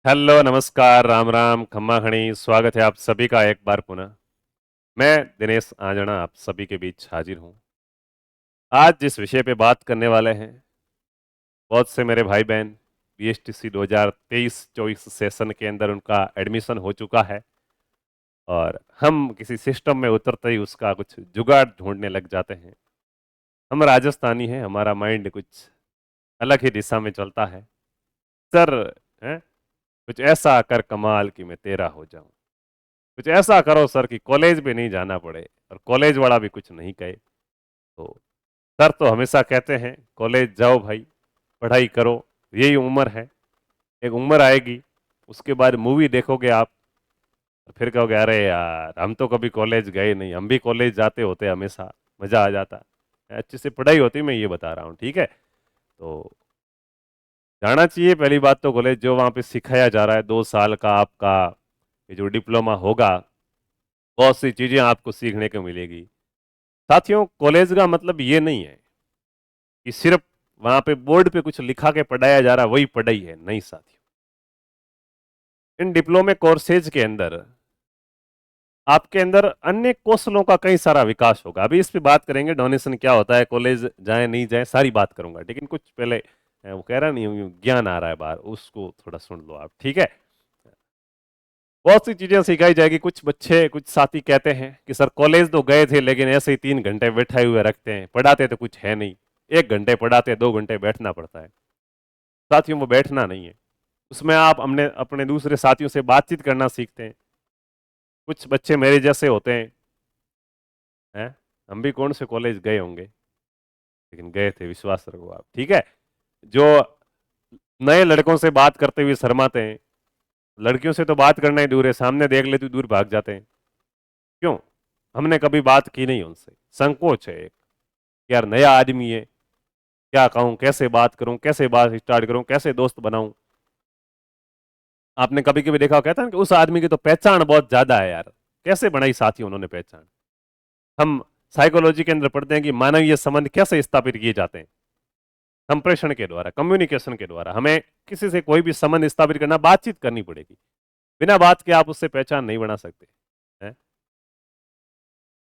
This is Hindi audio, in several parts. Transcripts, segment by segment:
हेलो, नमस्कार, राम राम, खम्मा खणी। स्वागत है आप सभी का एक बार पुनः। मैं दिनेश आंजना आप सभी के बीच हाजिर हूँ। आज जिस विषय पे बात करने वाले हैं, बहुत से मेरे भाई बहन बीएसटीसी 2023-24 सेशन के अंदर उनका एडमिशन हो चुका है और हम किसी सिस्टम में उतरते ही उसका कुछ जुगाड़ ढूंढने लग जाते हैं। हम राजस्थानी हैं, हमारा माइंड कुछ अलग ही दिशा में चलता है। सर, हैं, कुछ ऐसा कर कमाल कि मैं तेरा हो जाऊं। कुछ ऐसा करो सर कि कॉलेज भी नहीं जाना पड़े और कॉलेज वाला भी कुछ नहीं कहे। तो सर तो हमेशा कहते हैं कॉलेज जाओ भाई, पढ़ाई करो, यही उम्र है। एक उम्र आएगी, उसके बाद मूवी देखोगे आप, फिर कहोगे अरे यार हम तो कभी कॉलेज गए नहीं, हम भी कॉलेज जाते होते हमेशा, मजा आ जाता, अच्छी से पढ़ाई होती, मैं ये बता रहा हूँ, ठीक है। तो जाना चाहिए पहली बात तो कॉलेज, जो वहाँ पे सिखाया जा रहा है 2 साल का आपका ये जो डिप्लोमा होगा, बहुत सी चीजें आपको सीखने को मिलेगी। साथियों, कॉलेज का मतलब ये नहीं है कि सिर्फ वहां पे बोर्ड पे कुछ लिखा के पढ़ाया जा रहा वही पढ़ाई है, नहीं साथियों। इन डिप्लोमे कोर्सेज के अंदर आपके अंदर अन्य कौशलों का कई सारा विकास होगा। अभी इस पे बात करेंगे, डोनेशन क्या होता है, कॉलेज जाए नहीं जाए, सारी बात करूंगा, लेकिन कुछ पहले वो कह रहा नहीं हूं, ज्ञान आ रहा है बाहर, उसको थोड़ा सुन लो आप, ठीक है। बहुत सी चीजें सिखाई जाएगी। कुछ बच्चे, कुछ साथी कहते हैं कि सर कॉलेज तो गए थे लेकिन ऐसे ही 3 घंटे बैठे हुए रखते हैं, पढ़ाते तो कुछ है नहीं। 1 घंटे पढ़ाते, 2 घंटे बैठना पड़ता है। साथियों, वो बैठना नहीं है, उसमें आप अपने अपने दूसरे साथियों से बातचीत करना सीखते हैं। कुछ बच्चे मेरे जैसे होते हैं, हम भी कौन से कॉलेज गए होंगे, लेकिन गए थे, विश्वास रखो आप, ठीक है। जो नए लड़कों से बात करते हुए शर्माते हैं, लड़कियों से तो बात करना ही दूर है, सामने देख लेते दूर भाग जाते हैं। क्यों? हमने कभी बात की नहीं उनसे, संकोच है एक, यार नया आदमी है, क्या कहूं, कैसे बात करूं, कैसे बात स्टार्ट करूं, कैसे दोस्त बनाऊं। आपने कभी कभी देखा, कहता है कि उस आदमी की तो पहचान बहुत ज्यादा है यार, कैसे बनाई साथी उन्होंने पहचान। हम साइकोलॉजी के अंदर पढ़ते हैं कि मानवीय संबंध कैसे स्थापित किए जाते हैं, संप्रेषण के द्वारा, कम्युनिकेशन के द्वारा। हमें किसी से कोई भी संबंध स्थापित करना, बातचीत करनी पड़ेगी, बिना बात के आप उससे पहचान नहीं बना सकते हैं।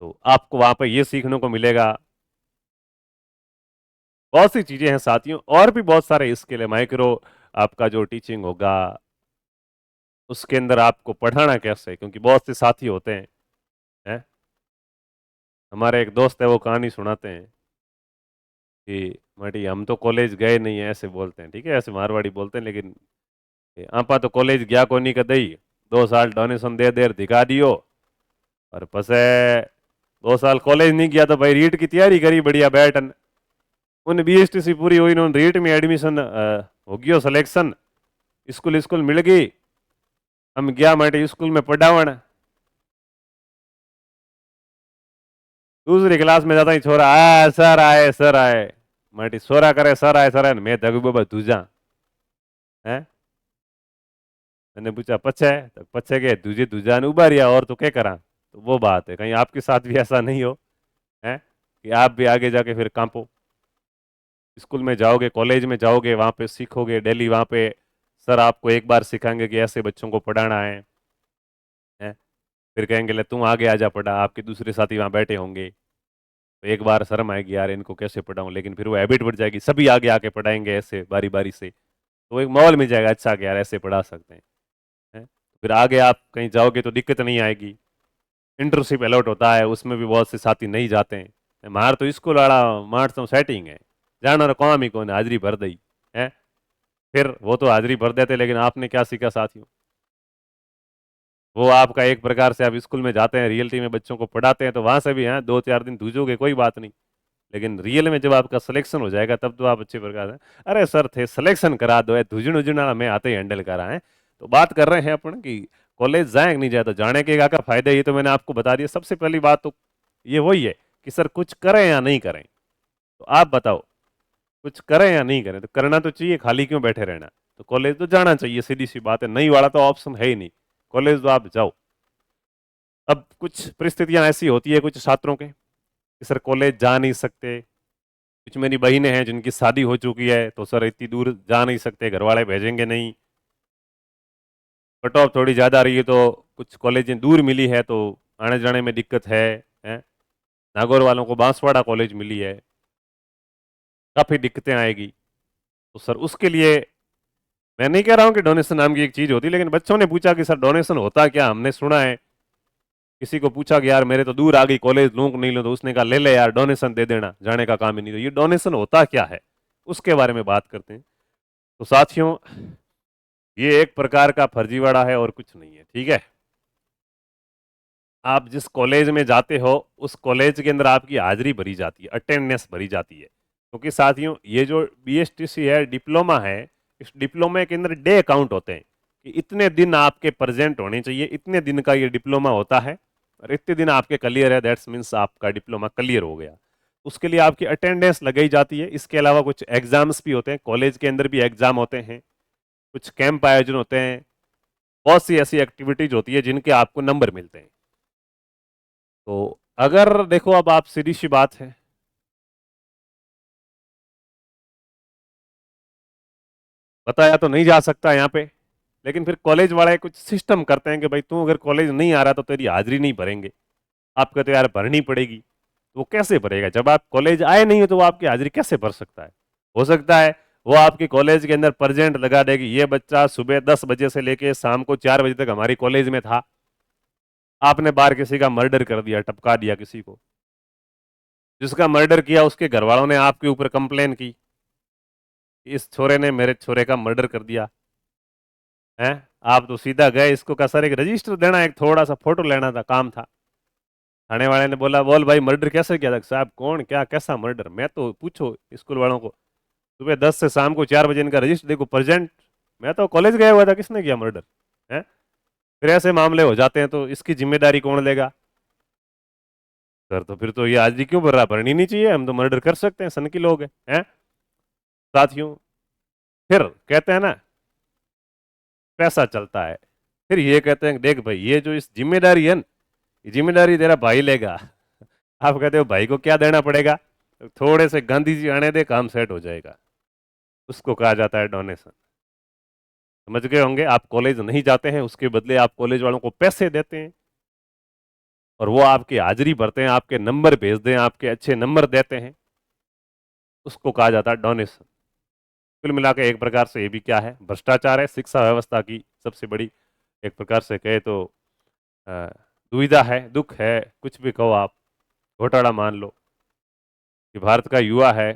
तो आपको वहां पर यह सीखने को मिलेगा। बहुत सी चीजें हैं साथियों, और भी बहुत सारे स्किल है। माइक्रो आपका जो टीचिंग होगा, उसके अंदर आपको पढ़ाना कैसे है, क्योंकि बहुत से साथी होते हैं। हमारे एक दोस्त है, वो कहानी सुनाते हैं कि मटी हम तो कॉलेज गए नहीं है, ऐसे बोलते हैं, ठीक है, ऐसे मारवाड़ी बोलते हैं, लेकिन आपा तो कॉलेज गया को नहीं कदई, 2 साल डोनेशन दे देर दिखा दियो, और पसे 2 साल कॉलेज नहीं गया तो भाई रीट की तैयारी करी बढ़िया बैठन। उन बीएसटीसी पूरी हुई, उन्होंने रीट में एडमिशन हो गयो सिलेक्शन, स्कूल स्कूल मिल गई। हम गया माटे स्कूल में पढ़ावन, दूसरी क्लास में जाता ही छोरा आया, सर आए सर आए, माटी सोरा करे सर आए सर आए, मैं दगू बाबा दूजा है। मैंने पूछा पछे, तो पछे के दूजे दूजा ने उबा रिया, और तो क्या करा। तो वो बात है, कहीं आपके साथ भी ऐसा नहीं हो, है कि आप भी आगे जाके फिर कांपो। स्कूल में जाओगे, कॉलेज में जाओगे, वहां पे सीखोगे डेली, वहां पे सर आपको एक बार सिखाएंगे कि ऐसे बच्चों को पढ़ाना है। फिर कहेंगे ले तू आगे आजा पढ़ा, आपके दूसरे साथी वहां बैठे होंगे, तो एक बार शर्म आएगी यार इनको कैसे पढ़ाऊं, लेकिन फिर वो हैबिट बढ़ जाएगी, सभी आगे आके पढ़ाएंगे ऐसे बारी बारी से, तो एक माहौल मिल जाएगा अच्छा कि यार ऐसे पढ़ा सकते हैं। फिर आगे आप कहीं जाओगे तो दिक्कत नहीं आएगी। इंटर्नशिप अलॉट होता है, उसमें भी बहुत से साथी नहीं जाते हैं। मार तो स्कूल वाला मार तो सेटिंग है, जाना काम ही कौन है, हाजिरी भर दई है। फिर वो तो हाजिरी भर देते, लेकिन आपने क्या सीखा साथियों। वो आपका एक प्रकार से, आप स्कूल में जाते हैं, रियलिटी में बच्चों को पढ़ाते हैं, तो वहां से भी हैं 2-4 दिन दूजोगे कोई बात नहीं, लेकिन रियल में जब आपका सिलेक्शन हो जाएगा तब तो आप अच्छे प्रकार से, अरे सर थे सिलेक्शन करा दो, धुजन उजन वाला मैं आते ही हैंडल करा है। तो बात कर रहे हैं अपन कि कॉलेज जाए कि नहीं जाए, तो जाने के क्या फायदा, ये तो मैंने आपको बता दिया। सबसे पहली बात तो ये वही है कि सर कुछ करें या नहीं करें, तो आप बताओ, कुछ करें या नहीं करें। तो करना तो चाहिए, खाली क्यों बैठे रहना। तो कॉलेज तो जाना चाहिए, सीधी सी बात है, नहीं वाला तो ऑप्शन है ही नहीं, कॉलेज तो आप जाओ। अब कुछ परिस्थितियां ऐसी होती है कुछ छात्रों के कि सर कॉलेज जा नहीं सकते। कुछ मेरी बहनें हैं जिनकी शादी हो चुकी है, तो सर इतनी दूर जा नहीं सकते, घर वाले भेजेंगे नहीं। कट ऑफ थोड़ी ज़्यादा रही है तो कुछ कॉलेजें दूर मिली है तो आने जाने में दिक्कत है? नागौर वालों को बांसवाड़ा कॉलेज मिली है, काफ़ी दिक्कतें आएगी। तो सर उसके लिए मैं नहीं कह रहा हूँ कि डोनेशन नाम की एक चीज़ होती, लेकिन बच्चों ने पूछा कि सर डोनेशन होता क्या, हमने सुना है, किसी को पूछा कि यार मेरे तो दूर आ गई कॉलेज, लूँ कि नहीं लूँ, तो उसने कहा ले ले यार डोनेशन दे देना, जाने का काम ही नहीं। तो ये डोनेशन होता क्या है, उसके बारे में बात करते हैं। तो साथियों, ये एक प्रकार का फर्जीवाड़ा है और कुछ नहीं है, ठीक है। आप जिस कॉलेज में जाते हो उस कॉलेज के अंदर आपकी हाजिरी भरी जाती है, अटेंडेंस भरी जाती है, क्योंकि साथियों ये जो बीएसटीसी है, डिप्लोमा है, इस डिप्लोमे के अंदर डे अकाउंट होते हैं कि इतने दिन आपके प्रेजेंट होने चाहिए, इतने दिन का ये डिप्लोमा होता है और इतने दिन आपके क्लियर है, दैट्स मीन्स आपका डिप्लोमा क्लियर हो गया। उसके लिए आपकी अटेंडेंस लगाई जाती है। इसके अलावा कुछ एग्जाम्स भी होते हैं, कॉलेज के अंदर भी एग्जाम होते हैं, कुछ कैंप आयोजन होते हैं, बहुत सी ऐसी एक्टिविटीज होती है जिनके आपको नंबर मिलते हैं। तो अगर देखो, अब आप सीधी सी बात है, बताया तो नहीं जा सकता यहाँ पे, लेकिन फिर कॉलेज वाले कुछ सिस्टम करते हैं कि भाई तू अगर कॉलेज नहीं आ रहा तो तेरी हाजिरी नहीं भरेंगे। आप कहते हो यार भरनी पड़ेगी, तो वो कैसे भरेगा, जब आप कॉलेज आए नहीं हो तो वो आपकी हाजिरी कैसे भर सकता है। हो सकता है वो आपकी कॉलेज के अंदर प्रेजेंट लगा देगी, ये बच्चा सुबह 10 बजे से लेके शाम को 4 बजे तक हमारी कॉलेज में था, आपने बाहर किसी का मर्डर कर दिया, टपका दिया किसी को, जिसका मर्डर किया उसके घर वालों ने आपके ऊपर कंप्लेन की, इस छोरे ने मेरे छोरे का मर्डर कर दिया है। आप तो सीधा गए, इसको कहा सर एक रजिस्टर देना, एक थोड़ा सा फोटो लेना था, काम था। थाने वाले ने बोला बोल भाई मर्डर कैसे किया था, साहब कौन क्या कैसा मर्डर, मैं तो पूछो स्कूल वालों को, सुबह 10 से शाम को 4 बजे इनका रजिस्टर देखो प्रेजेंट, मैं तो कॉलेज गया हुआ था, किसने किया मर्डर है। फिर ऐसे मामले हो जाते हैं तो इसकी जिम्मेदारी कौन लेगा। सर तो फिर तो ये आज भी क्यों भर रहा, भरनी नहीं चाहिए, हम तो मर्डर कर सकते हैं, सन के लोग हैं। साथियों, फिर कहते हैं ना पैसा चलता है, फिर ये कहते हैं देख भाई ये जो इस जिम्मेदारी है ना, ये जिम्मेदारी तेरा भाई लेगा। आप कहते हो भाई को क्या देना पड़ेगा, तो थोड़े से गांधी जी आने दे काम सेट हो जाएगा, उसको कहा जाता है डोनेशन। समझ गए होंगे, आप कॉलेज नहीं जाते हैं, उसके बदले आप कॉलेज वालों को पैसे देते हैं और वो आपकी हाजिरी भरते हैं, आपके नंबर भेज दें, आपके अच्छे नंबर देते हैं, उसको कहा जाता है डोनेशन। कुल मिला के एक प्रकार से ये भी क्या है, भ्रष्टाचार है, शिक्षा व्यवस्था की सबसे बड़ी एक प्रकार से कहे तो अ, दुविधा है, दुख है, कुछ भी कहो आप, घोटाला मान लो कि भारत का युवा है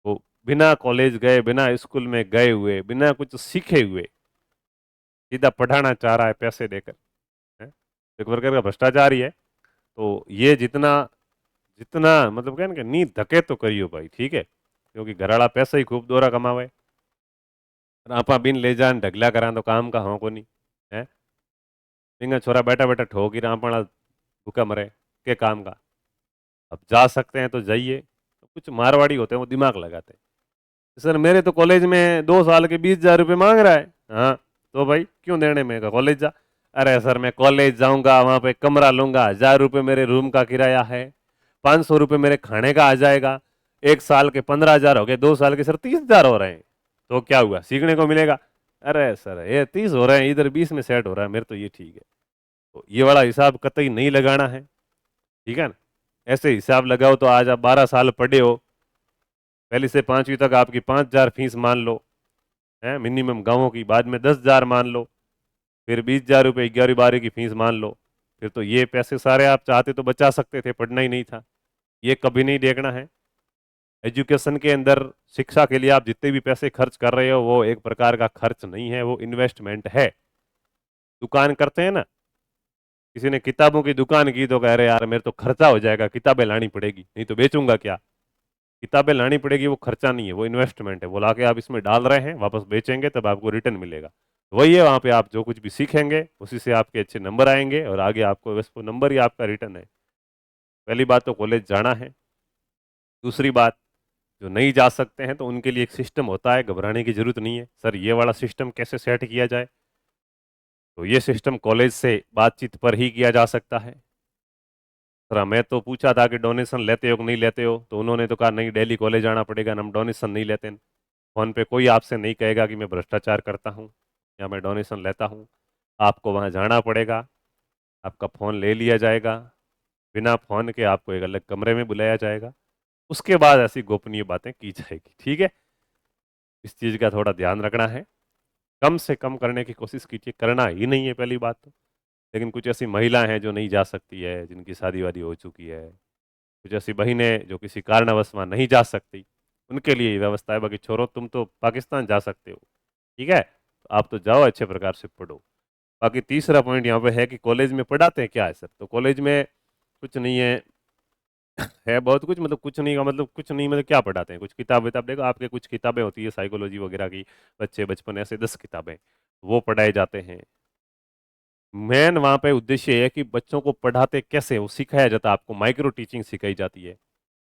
वो बिना कॉलेज गए, बिना स्कूल में गए हुए, बिना कुछ सीखे हुए सीधा पढ़ाना चाह रहा है पैसे देकर, है? एक प्रकार का भ्रष्टाचार ही है। तो ये जितना जितना मतलब क्या ना कि नी धके तो करियो भाई, ठीक है, क्योंकि घराड़ा पैसा ही खूब दोरा कमावे, आपा बिन ले जान ढगला करा तो काम का हो को नहीं है। इंगा छोरा बैठा बैठा ठोकी रापा भूखा मरे के काम का। अब जा सकते हैं तो जाइए, तो कुछ मारवाड़ी होते हैं वो दिमाग लगाते हैं, सर मेरे तो कॉलेज में 2 साल के 20,000 रुपये मांग रहा है। हाँ तो भाई क्यों देने, में कॉलेज जा। अरे सर मैं कॉलेज जाऊंगा, वहां पे कमरा लूंगा, 1,000 रुपये मेरे रूम का किराया है, 500 रुपये मेरे खाने का आ जाएगा, 1 साल के 15,000 हो गए, 2 साल के सर 30,000 हो रहे हैं, तो क्या हुआ, सीखने को मिलेगा। अरे सर ये 30 हो रहे हैं, इधर 20 में सेट हो रहा है, मेरे तो ये ठीक है। तो ये वाला हिसाब कतई नहीं लगाना है, ठीक है ना। ऐसे हिसाब लगाओ तो आज आप 12 साल पढ़े हो, पहली से 5वीं तक आपकी 5,000 फीस मान लो है मिनिमम गाँवों की, बाद में 10,000 मान लो, फिर 20,000 रुपये 11वीं 12वीं की फीस मान लो, फिर तो ये पैसे सारे आप चाहते तो बचा सकते थे, पढ़ना ही नहीं था। ये कभी नहीं देखना है। एजुकेशन के अंदर शिक्षा के लिए आप जितने भी पैसे खर्च कर रहे हो वो एक प्रकार का खर्च नहीं है, वो इन्वेस्टमेंट है। दुकान करते हैं ना, किसी ने किताबों की दुकान की तो कह रहे यार मेरे तो खर्चा हो जाएगा, किताबें लानी पड़ेगी, नहीं तो बेचूंगा क्या। किताबें लानी पड़ेगी, वो खर्चा नहीं है, वो इन्वेस्टमेंट है, वो लाके आप इसमें डाल रहे हैं, वापस बेचेंगे तब आपको रिटर्न मिलेगा। वही है, वहां पे आप जो कुछ भी सीखेंगे उसी से आपके अच्छे नंबर आएंगे और आगे आपको बस वो नंबर ही आपका रिटर्न है। पहली बात तो कॉलेज जाना है। दूसरी बात, जो नहीं जा सकते हैं तो उनके लिए एक सिस्टम होता है, घबराने की जरूरत नहीं है। सर ये वाला सिस्टम कैसे सेट किया जाए, तो ये सिस्टम कॉलेज से बातचीत पर ही किया जा सकता है। सर मैं तो पूछा था कि डोनेशन लेते हो कि नहीं लेते हो, तो उन्होंने तो कहा नहीं डेली कॉलेज आना पड़ेगा, हम डोनेशन नहीं लेते। फोन पे कोई आपसे नहीं कहेगा कि मैं भ्रष्टाचार करता हूँ, या मैं डोनेशन लेता हूँ, आपको वहाँ जाना पड़ेगा, आपका फ़ोन ले लिया जाएगा, बिना फ़ोन के आपको एक अलग कमरे में बुलाया जाएगा, उसके बाद ऐसी गोपनीय बातें की जाएगी। ठीक है, इस चीज़ का थोड़ा ध्यान रखना है, कम से कम करने की कोशिश कीजिए, करना ही नहीं है पहली बात तो। लेकिन कुछ ऐसी महिला हैं जो नहीं जा सकती है, जिनकी शादी वादी हो चुकी है, कुछ ऐसी बहनें जो किसी कारणवश वहाँ नहीं जा सकती, उनके लिए ये व्यवस्था है। बाकी छोरो, तुम तो पाकिस्तान जा सकते हो, ठीक है, तो आप तो जाओ, अच्छे प्रकार से पढ़ो। बाकी तीसरा पॉइंट यहाँ पे है कि कॉलेज में पढ़ाते हैं क्या है सर, तो कॉलेज में कुछ नहीं है, है बहुत कुछ, मतलब कुछ नहीं का मतलब कुछ नहीं, मतलब क्या पढ़ाते हैं, कुछ किताब विताब देखो, आपके कुछ किताबें होती है साइकोलॉजी वगैरह की, बच्चे बचपन ऐसे 10 किताबें वो पढ़ाए जाते हैं। मेन वहाँ पे उद्देश्य है कि बच्चों को पढ़ाते कैसे, वो सिखाया जाता है, आपको माइक्रो टीचिंग सिखाई जाती है,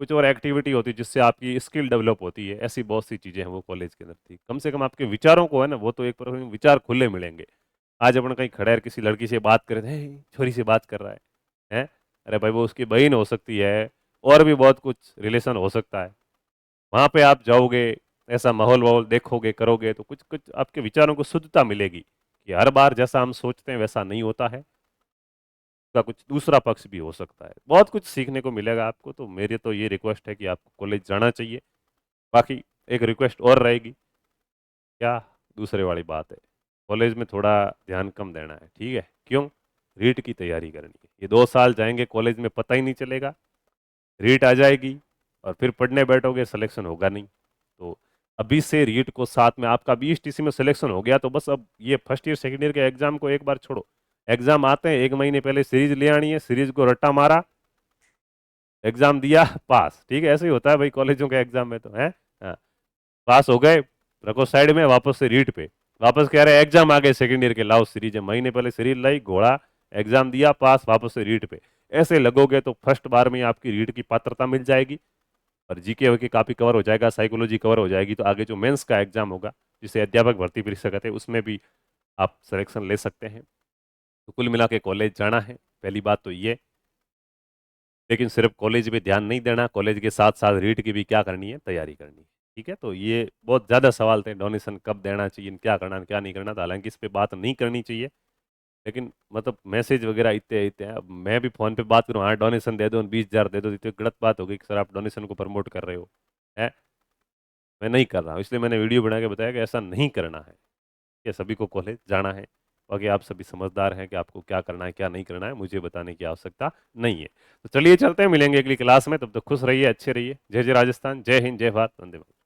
कुछ और एक्टिविटी होती है जिससे आपकी स्किल डेवलप होती है, ऐसी बहुत सी चीजें हैं वो कॉलेज के अंदर थी। कम से कम आपके विचारों को है ना, वो तो एक प्रकार के विचार खुले मिलेंगे। आज अपन कहीं खड़े हैं, किसी लड़की से बात कर रहे हैं, छोरी से बात कर रहा है, अरे भाई वो उसकी बहन हो सकती है, और भी बहुत कुछ रिलेशन हो सकता है। वहां पे आप जाओगे, ऐसा माहौल वाहौल देखोगे, करोगे, तो कुछ कुछ आपके विचारों को शुद्धता मिलेगी कि हर बार जैसा हम सोचते हैं वैसा नहीं होता है, का कुछ दूसरा पक्ष भी हो सकता है, बहुत कुछ सीखने को मिलेगा आपको। तो मेरी तो ये रिक्वेस्ट है कि आपको कॉलेज जाना चाहिए। बाकी एक रिक्वेस्ट और रहेगी, क्या, दूसरे वाली बात है, कॉलेज में थोड़ा ध्यान कम देना है, ठीक है, क्यों, रीट की तैयारी करनी है, ये 2 साल जाएंगे कॉलेज में पता ही नहीं चलेगा, रीट आ जाएगी और फिर पढ़ने बैठोगे, सिलेक्शन होगा नहीं। तो अभी से रीट को साथ में, आपका BSTC में सिलेक्शन हो गया तो बस अब ये फर्स्ट ईयर सेकेंड ईयर के एग्जाम को एक बार छोड़ो, एग्जाम आते हैं 1 महीने पहले सीरीज ले आनी है, सीरीज को रट्टा मारा, एग्जाम दिया, पास, ठीक है, ऐसे ही होता है भाई कॉलेजों के एग्जाम में तो है। हाँ, पास हो गए, रखो साइड में, वापस से रीट पे, वापस कह रहे एग्जाम आ गए सेकेंड ईयर के, लाओ सीरीज है, महीने पहले सीरीज लाई, घोड़ा, एग्जाम दिया, पास, वापस से रीट पे, ऐसे लगोगे तो फर्स्ट बार में आपकी रीट की पात्रता मिल जाएगी, और जीके वीके काफी कवर हो जाएगा, साइकोलॉजी कवर हो जाएगी, तो आगे जो मेंस का एग्जाम होगा, जिसे अध्यापक भर्ती परीक्षा कहते हैं, उसमें भी आप सिलेक्शन ले सकते हैं। तो कुल मिला के कॉलेज जाना है, पहली बात तो ये, लेकिन सिर्फ कॉलेज पे ध्यान नहीं देना, कॉलेज के साथ साथ रीट की भी क्या करनी है, तैयारी करनी है। ठीक है, तो ये बहुत ज़्यादा सवाल थे, डोनेशन कब देना चाहिए, क्या करना क्या नहीं करना, तो हालांकि इस पे बात नहीं करनी चाहिए, लेकिन मतलब मैसेज वगैरह इतने इतने हैं, अब मैं भी फ़ोन पे बात करूँ, हाँ डोनेशन दे दो, 20,000 दे दो, तो गलत बात होगी कि सर आप डोनेशन को प्रमोट कर रहे हो, है, मैं नहीं कर रहा हूँ, इसलिए मैंने वीडियो बना के बताया कि ऐसा नहीं करना है, कि सभी को कॉलेज जाना है। बाकी आप सभी समझदार हैं कि आपको क्या करना है क्या नहीं करना है, मुझे बताने की आवश्यकता नहीं है। तो चलिए चलते हैं, मिलेंगे अगली क्लास में, तब तक खुश रहिए, अच्छे रहिए, जय जय राजस्थान, जय हिंद, जय भारत, वंदे मातरम।